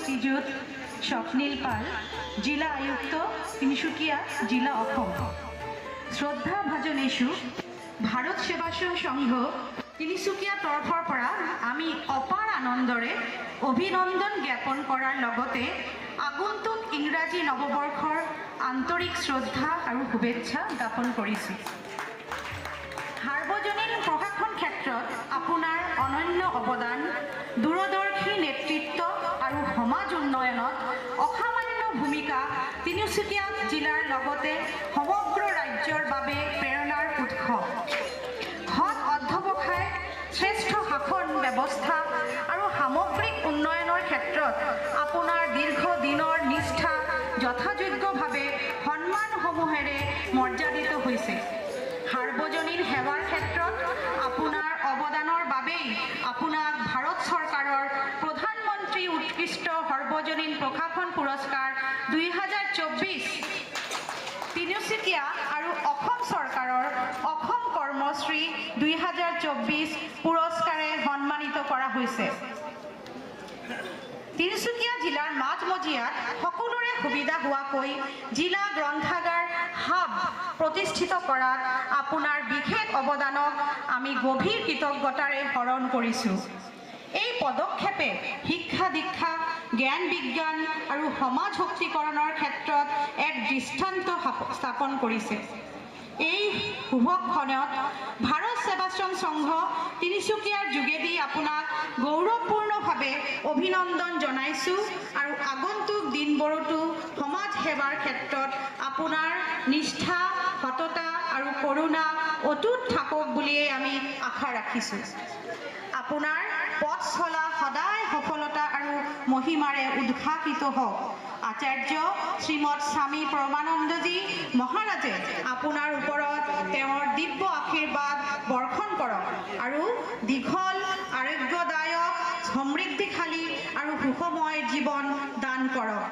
শ্ৰীযুত স্বপ্নীল পাল, জিলা আয়ুক্ত, তিনিচুকীয়া জিলা, অসম। শ্ৰদ্ধা ভাজনেশু ভাৰত সেৱাশ্ৰম সংঘ তিনিচুকীয়া তৰফৰ পৰা আমি অপাৰ আনন্দৰে অভিনন্দন জ্ঞাপন কৰাৰ লগতে আগন্তুক ইংৰাজী নৱবৰ্ষৰ আন্তৰিক শ্ৰদ্ধা আৰু শুভেচ্ছা জ্ঞাপন কৰিছোঁ। সাৰ্বজনীন প্ৰশাসন ক্ষেত্ৰত আপোনাৰ অনন্য অৱদান, দূৰদৰ্শী নেতৃত্ব আৰু সমাজ উন্নয়নত অসামান্য ভূমিকা তিনিচুকীয়া জিলাৰ লগতে সমগ্ৰ ৰাজ্যৰ বাবে প্ৰেৰণাৰ উৎস। সৎ অধ্যৱসায়, শ্ৰেষ্ঠ শাসন ব্যৱস্থা আৰু সামগ্ৰিক উন্নয়নৰ ক্ষেত্ৰত আপোনাৰ দীৰ্ঘদিনৰ নিষ্ঠা যথাযোগ্যভাৱে সন্মানসমূহেৰে মৰ্যাদিত হৈছে। সাৰ্বজনীন সেৱাৰ ক্ষেত্ৰত আপোনাৰ অৱদানৰ বাবেই আপোনাক ভাৰত চৰকাৰৰ প্ৰধানমন্ত্ৰী উৎকৃষ্ট সৰ্বজনীন প্ৰশাসন পুৰস্কাৰ 2024, তিনিচুকীয়া আৰু অসম চৰকাৰৰ অসম কৰ্মশ্ৰী 2024 পুৰস্কাৰে সন্মানিত কৰা হৈছে। তিনিচুকীয়া জিলাৰ মাজমজিয়াত সকলোৰে সুবিধা হোৱাকৈ জিলা গ্ৰন্থাগাৰ হাব প্ৰতিষ্ঠিত কৰাত আপোনাৰ বিশেষ অৱদানক আমি গভীৰ কৃতজ্ঞতাৰে স্মৰণ কৰিছোঁ। এই পদক্ষেপে শিক্ষা দীক্ষা, জ্ঞান বিজ্ঞান আৰু সমাজ শক্তিকৰণৰ ক্ষেত্ৰত এক দৃষ্টান্ত স্থাপন কৰিছে। এই শুভক্ষণত ভাৰত সেৱাশ্ৰম সংঘ তিনিচুকীয়াৰ যোগেদি আপোনাক গৌৰৱপূৰ্ণভাৱে অভিনন্দন জনাইছোঁ আৰু আগন্তুক দিনবোৰতো সমাজ সেৱাৰ ক্ষেত্ৰত আপোনাৰ নিষ্ঠা, সততা আৰু কৰুণা অটুট থাকক বুলিয়েই আমি আশা ৰাখিছোঁ। আপোনাৰ পথ চলা সদায় সফলতা আৰু মহিমাৰে উদ্ভাসিত হওক। আচাৰ্য শ্ৰীমৎ স্বামী পৰমানন্দজী মহাৰাজে আপোনাৰ ওপৰত তেওঁৰ দিব্য আশীৰ্বাদ বৰ্ষণ কৰক আৰু দীঘল, আৰোগ্যদায়ক, সমৃদ্ধিশালী আৰু সুখময় জীৱন দান কৰক।